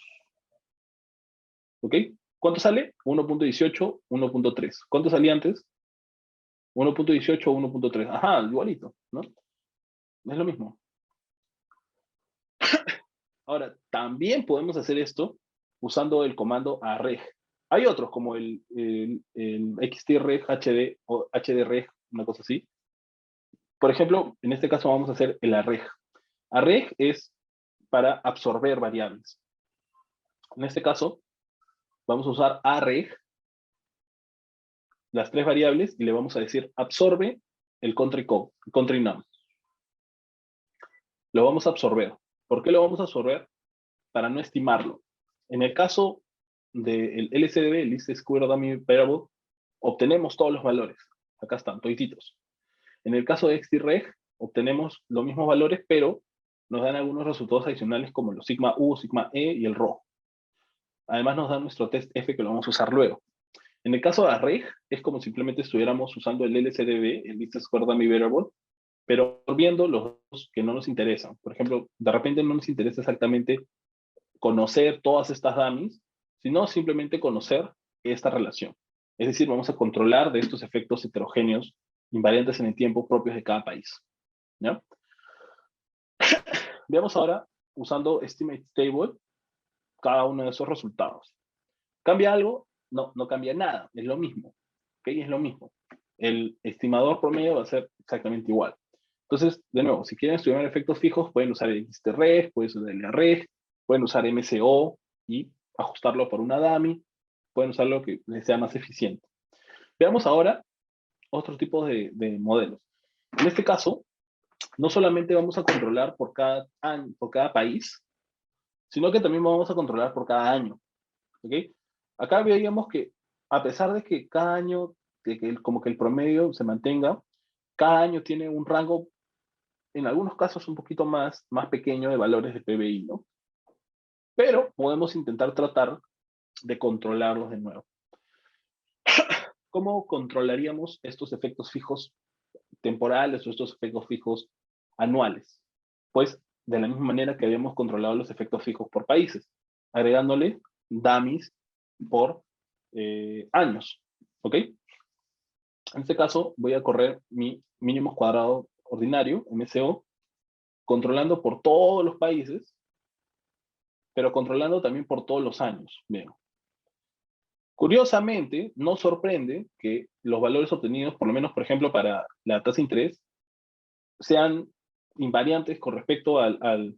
Speaker 2: ¿Ok? ¿Cuánto sale? 1.18, 1.3. ¿Cuánto salía antes? 1.18, 1.3. Ajá, igualito, ¿no? Es lo mismo. Ahora, también podemos hacer esto usando el comando arreg. Hay otros como el xtreg hd o hdreg, una cosa así. Por ejemplo, en este caso vamos a hacer el arreg. Arreg es para absorber variables. En este caso, vamos a usar arreg, las tres variables, y le vamos a decir absorbe el country num. Lo vamos a absorber. ¿Por qué lo vamos a absorber? Para no estimarlo. En el caso del LSDB, el Least Square Dummy Variable, obtenemos todos los valores. Acá están, todititos. En el caso de xtreg, obtenemos los mismos valores, pero nos dan algunos resultados adicionales como los sigma U, sigma E y el rho. Además nos dan nuestro test F que lo vamos a usar luego. En el caso de arreg, es como simplemente estuviéramos usando el LSDB, el Least Square Dummy Variable, pero viendo los que no nos interesan. Por ejemplo, de repente no nos interesa exactamente conocer todas estas dummies, sino simplemente conocer esta relación. Es decir, vamos a controlar de estos efectos heterogéneos invariantes en el tiempo propios de cada país. ¿Ya? Veamos ahora, usando Estimate Table, cada uno de esos resultados. ¿Cambia algo? No, no cambia nada, es lo mismo. ¿Okay? Es lo mismo. El estimador promedio va a ser exactamente igual. Entonces, de nuevo, si quieren estudiar efectos fijos, pueden usar el xtreg, pueden usar el arreg, pueden usar MCO y ajustarlo por una dummy, pueden usar lo que les sea más eficiente. Veamos ahora otros tipos de modelos. En este caso, no solamente vamos a controlar por cada país, sino que también vamos a controlar por cada año. ¿Okay? Acá veíamos que a pesar de que cada año, como que el promedio se mantenga, cada año tiene un rango, en algunos casos un poquito más pequeño de valores de PBI, ¿no? Pero podemos intentar tratar de controlarlos de nuevo. ¿Cómo controlaríamos estos efectos fijos temporales o estos efectos fijos anuales? Pues de la misma manera que habíamos controlado los efectos fijos por países, agregándole dummies por años, ¿ok? En este caso voy a correr mi mínimo cuadrado ordinario, MCO, controlando por todos los países, pero controlando también por todos los años. Bien. Curiosamente, nos sorprende que los valores obtenidos, por lo menos, por ejemplo, para la tasa de interés, sean invariantes con respecto al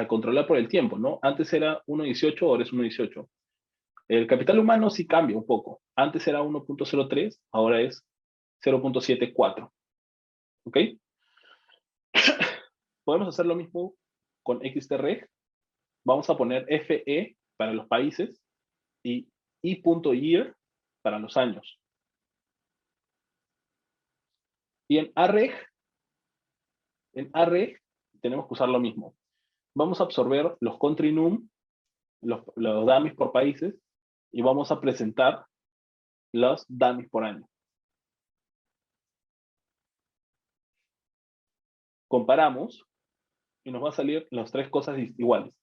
Speaker 2: controlar por el tiempo, ¿no? Antes era 1.18, ahora es 1.18. El capital humano sí cambia un poco. Antes era 1.03, ahora es 0.74. ¿Ok? Podemos hacer lo mismo con xtreg. Vamos a poner FE para los países y i.year para los años. Y en arreg tenemos que usar lo mismo. Vamos a absorber los country num, los dummies por países, y vamos a presentar los dummies por año. Comparamos y nos va a salir las tres cosas iguales.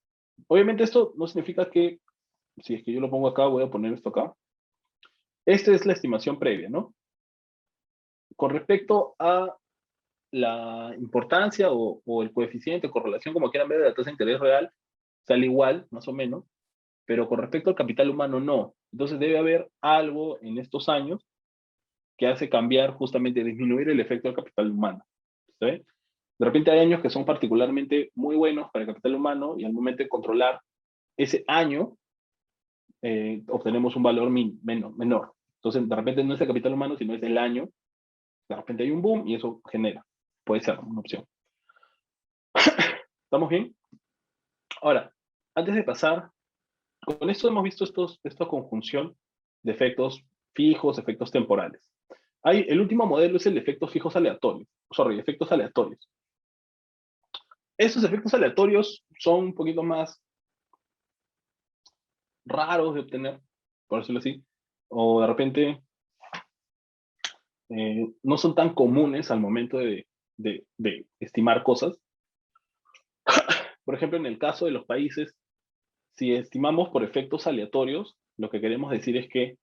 Speaker 2: Obviamente esto no significa que, si es que yo lo pongo acá, voy a poner esto acá. Esta es la estimación previa, ¿no? Con respecto a la importancia o el coeficiente o correlación, como quieran ver, de la tasa de interés real, sale igual, más o menos, pero con respecto al capital humano, no. Entonces debe haber algo en estos años que hace cambiar, justamente disminuir el efecto del capital humano. ¿Sí? De repente hay años que son particularmente muy buenos para el capital humano y al momento de controlar ese año, obtenemos un valor menor. Entonces, de repente no es el capital humano, sino es el año. De repente hay un boom y eso genera. Puede ser una opción. ¿Estamos bien? Ahora, antes de pasar, con esto hemos visto esta conjunción de efectos fijos, efectos temporales. El último modelo es el de efectos fijos aleatorios. Efectos aleatorios. Estos efectos aleatorios son un poquito más raros de obtener, por decirlo así, o de repente no son tan comunes al momento de estimar cosas. Por ejemplo, en el caso de los países, si estimamos por efectos aleatorios, lo que queremos decir es que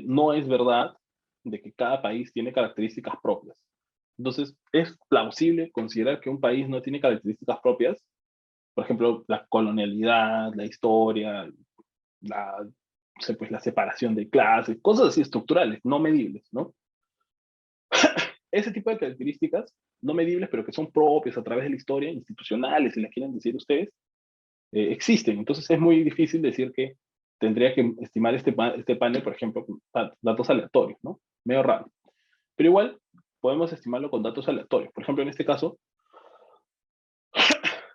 Speaker 2: no es verdad de que cada país tiene características propias. Entonces, es plausible considerar que un país no tiene características propias, por ejemplo, la colonialidad, la historia, la, no sé, pues, la separación de clases, cosas así estructurales, no medibles, ¿no? Ese tipo de características no medibles, pero que son propias a través de la historia, institucionales, si las quieren decir ustedes, existen. Entonces es muy difícil decir que tendría que estimar este panel, por ejemplo, con datos aleatorios, ¿no? Medio raro. Pero igual podemos estimarlo con datos aleatorios. Por ejemplo, en este caso,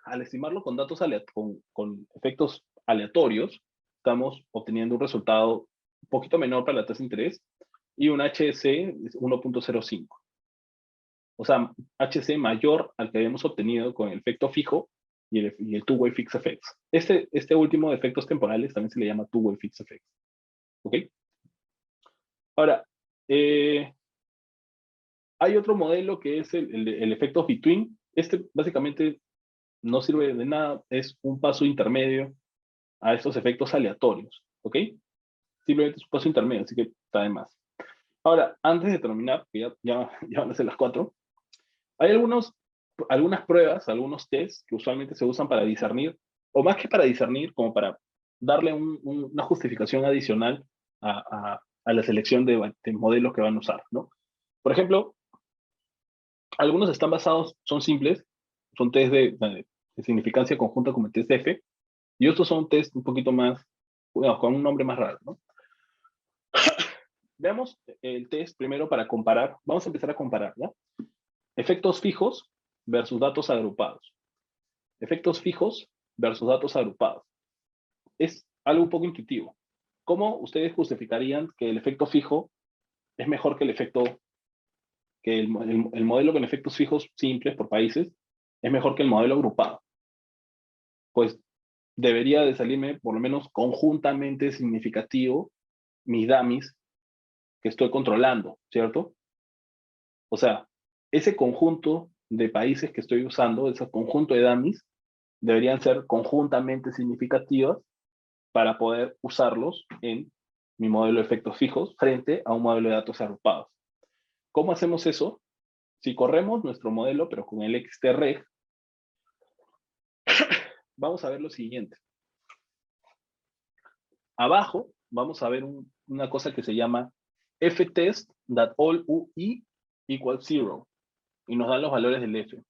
Speaker 2: al estimarlo con datos con efectos aleatorios, estamos obteniendo un resultado un poquito menor para la tasa de interés y un HC es 1.05. O sea, HC mayor al que habíamos obtenido con el efecto fijo y el two-way fixed effects. Este último de efectos temporales también se le llama two-way fixed effects. ¿Ok? Ahora, hay otro modelo que es el efecto between. Este básicamente no sirve de nada, es un paso intermedio a estos efectos aleatorios. ¿Ok? Simplemente es un paso intermedio, así que está de más. Ahora, antes de terminar, que ya van a ser las 4, hay algunas pruebas, algunos tests que usualmente se usan para discernir, o más que para discernir, como para darle una justificación adicional a la selección de modelos que van a usar, ¿no? Por ejemplo, algunos están basados, son simples, son test de significancia conjunta como el test F, y otros son test un poquito más, bueno, con un nombre más raro, ¿no? Veamos el test primero para comparar. Vamos a empezar a comparar, ¿ya? Efectos fijos versus datos agrupados. Efectos fijos versus datos agrupados. Es algo un poco intuitivo. ¿Cómo ustedes justificarían que el efecto fijo es mejor que el modelo con efectos fijos simples por países es mejor que el modelo agrupado? Pues debería de salirme por lo menos conjuntamente significativo mis dummies que estoy controlando, ¿cierto? O sea, ese conjunto de países que estoy usando, ese conjunto de dummies, deberían ser conjuntamente significativas para poder usarlos en mi modelo de efectos fijos frente a un modelo de datos agrupados. ¿Cómo hacemos eso? Si corremos nuestro modelo, pero con el XTREG, vamos a ver lo siguiente. Abajo vamos a ver una cosa que se llama ftest that all UI equals 0 y nos dan los valores del F.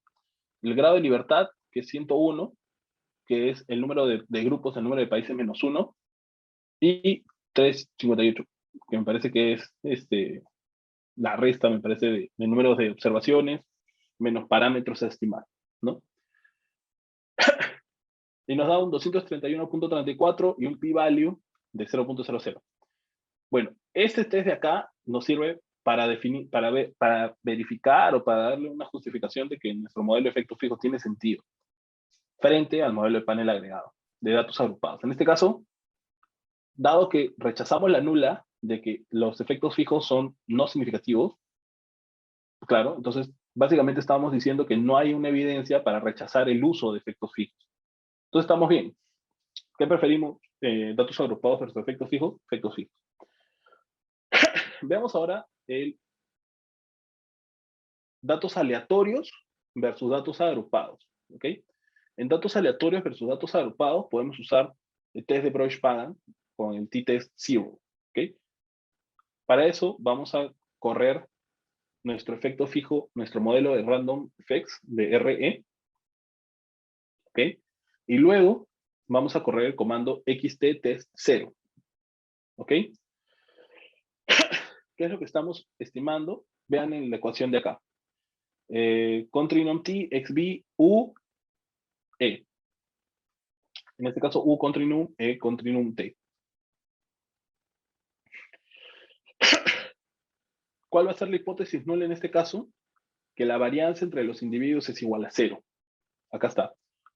Speaker 2: El grado de libertad, que es 101, que es el número de grupos, el número de países menos 1, y 358, que me parece que es la resta, me parece, de números de observaciones menos parámetros a estimar, ¿no? Y nos da un 231.34 y un p-value de 0.00. Bueno, este test de acá nos sirve para definir, para verificar o para darle una justificación de que nuestro modelo de efectos fijos tiene sentido frente al modelo de panel agregado de datos agrupados. En este caso, dado que rechazamos la nula de que los efectos fijos son no significativos, claro, entonces básicamente estamos diciendo que no hay una evidencia para rechazar el uso de efectos fijos. Entonces estamos bien. ¿Qué preferimos? ¿Datos agrupados versus efectos fijos? Efectos fijos. Veamos ahora el datos aleatorios versus datos agrupados. ¿Ok? En datos aleatorios versus datos agrupados podemos usar el test de Broich-Pagan con el t-test 0. ¿Ok? Para eso vamos a correr nuestro efecto fijo, nuestro modelo de random effects de RE. ¿Ok? Y luego vamos a correr el comando xt-test 0. ¿Ok? ¿Qué es lo que estamos estimando? Vean en la ecuación de acá. Contrinom t, xb, u, e. En este caso, u contrinom, e contrinom t. ¿Cuál va a ser la hipótesis nula en este caso? Que la varianza entre los individuos es igual a 0. Acá está.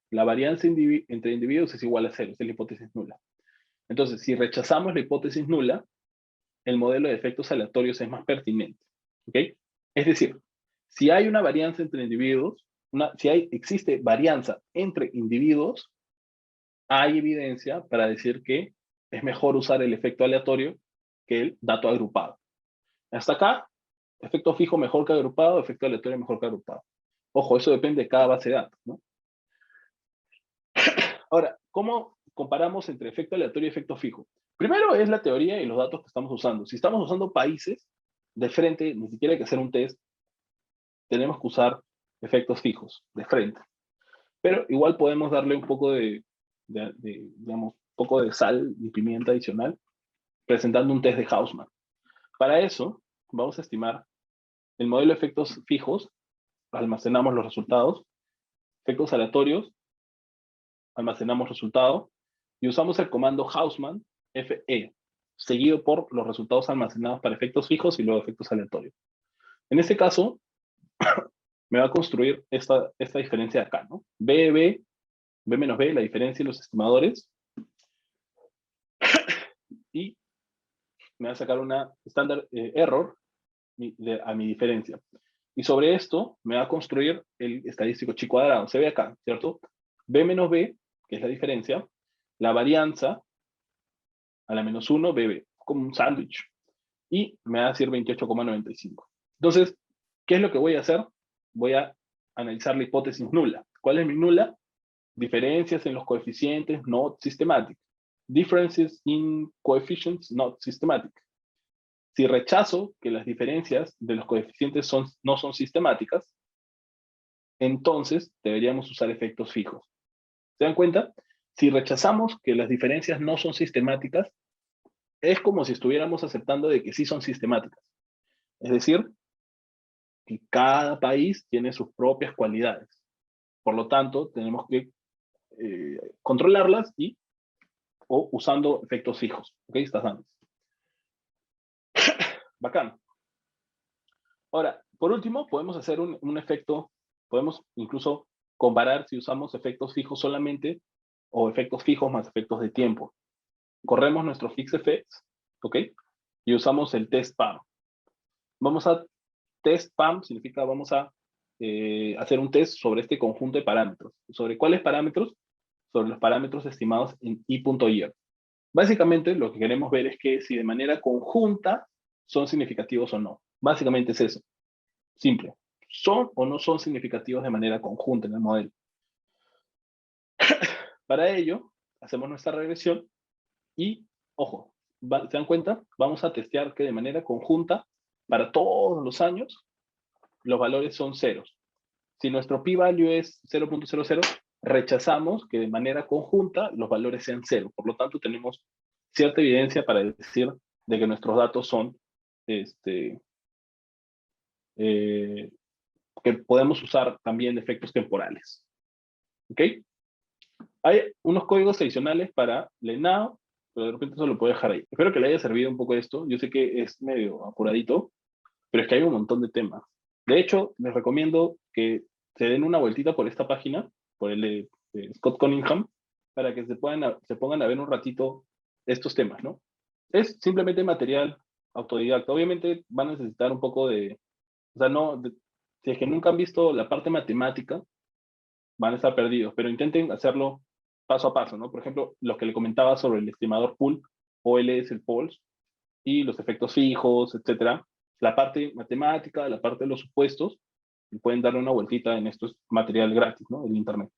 Speaker 2: La varianza entre individuos es igual a 0. Esa es la hipótesis nula. Entonces, si rechazamos la hipótesis nula, el modelo de efectos aleatorios es más pertinente. ¿Ok? Es decir, si hay una varianza entre individuos, existe varianza entre individuos, hay evidencia para decir que es mejor usar el efecto aleatorio que el dato agrupado. Hasta acá, efecto fijo mejor que agrupado, efecto aleatorio mejor que agrupado. Ojo, eso depende de cada base de datos, ¿no? Ahora, ¿cómo comparamos entre efecto aleatorio y efecto fijo? Primero es la teoría y los datos que estamos usando. Si estamos usando países, de frente, ni siquiera hay que hacer un test, tenemos que usar efectos fijos, de frente. Pero igual podemos darle un poco digamos, un poco de sal y pimienta adicional, presentando un test de Hausman. Para eso, vamos a estimar el modelo de efectos fijos, almacenamos los resultados, efectos aleatorios, almacenamos resultado, y usamos el comando Hausman FE, seguido por los resultados almacenados para efectos fijos y luego efectos aleatorios. En este caso, me va a construir esta diferencia de acá, ¿no? B menos B, la diferencia y los estimadores, y me va a sacar una standard error a mi diferencia. Y sobre esto me va a construir el estadístico chi cuadrado. Se ve acá, ¿cierto? B menos B, que es la diferencia, la varianza a la menos 1, BB, como un sándwich. Y me va a decir 28,95. Entonces, ¿qué es lo que voy a hacer? Voy a analizar la hipótesis nula. ¿Cuál es mi nula? Diferencias en los coeficientes not systematic. Differences in coefficients not systematic. Si rechazo que las diferencias de los coeficientes no son sistemáticas, entonces deberíamos usar efectos fijos. ¿Se dan cuenta? Si rechazamos que las diferencias no son sistemáticas, es como si estuviéramos aceptando de que sí son sistemáticas. Es decir, que cada país tiene sus propias cualidades. Por lo tanto, tenemos que controlarlas o usando efectos fijos. ¿Ok? Estas antes. Bacán. Ahora, por último, podemos hacer un efecto, podemos incluso comparar si usamos efectos fijos solamente o efectos fijos más efectos de tiempo. Corremos nuestro fixEffects, ¿ok? Y usamos el test PAM. Test PAM significa vamos a hacer un test sobre este conjunto de parámetros. ¿Sobre cuáles parámetros? Sobre los parámetros estimados en i.year. Básicamente lo que queremos ver es que si de manera conjunta son significativos o no. Básicamente es eso. Simple. ¿Son o no son significativos de manera conjunta en el modelo? Para ello, hacemos nuestra regresión y, ojo, ¿se dan cuenta? Vamos a testear que de manera conjunta, para todos los años, los valores son ceros. Si nuestro p-value es 0.00, rechazamos que de manera conjunta los valores sean cero. Por lo tanto, tenemos cierta evidencia para decir de que nuestros datos son que podemos usar también efectos temporales. ¿Ok? Hay unos códigos adicionales para Lenao, pero de repente eso lo puedo dejar ahí. Espero que le haya servido un poco esto. Yo sé que es medio apuradito, pero es que hay un montón de temas. De hecho, les recomiendo que se den una vueltita por esta página, por el de Scott Cunningham, para que se pongan a ver un ratito estos temas, ¿no? Es simplemente material autodidacta. Obviamente van a necesitar un poco de... O sea, si es que nunca han visto la parte matemática, van a estar perdidos, pero intenten hacerlo paso a paso, ¿no? Por ejemplo, lo que le comentaba sobre el estimador pool, OL es el Pols, y los efectos fijos, etcétera. La parte matemática, la parte de los supuestos, y pueden darle una vueltita en esto, es material gratis, ¿no? En internet.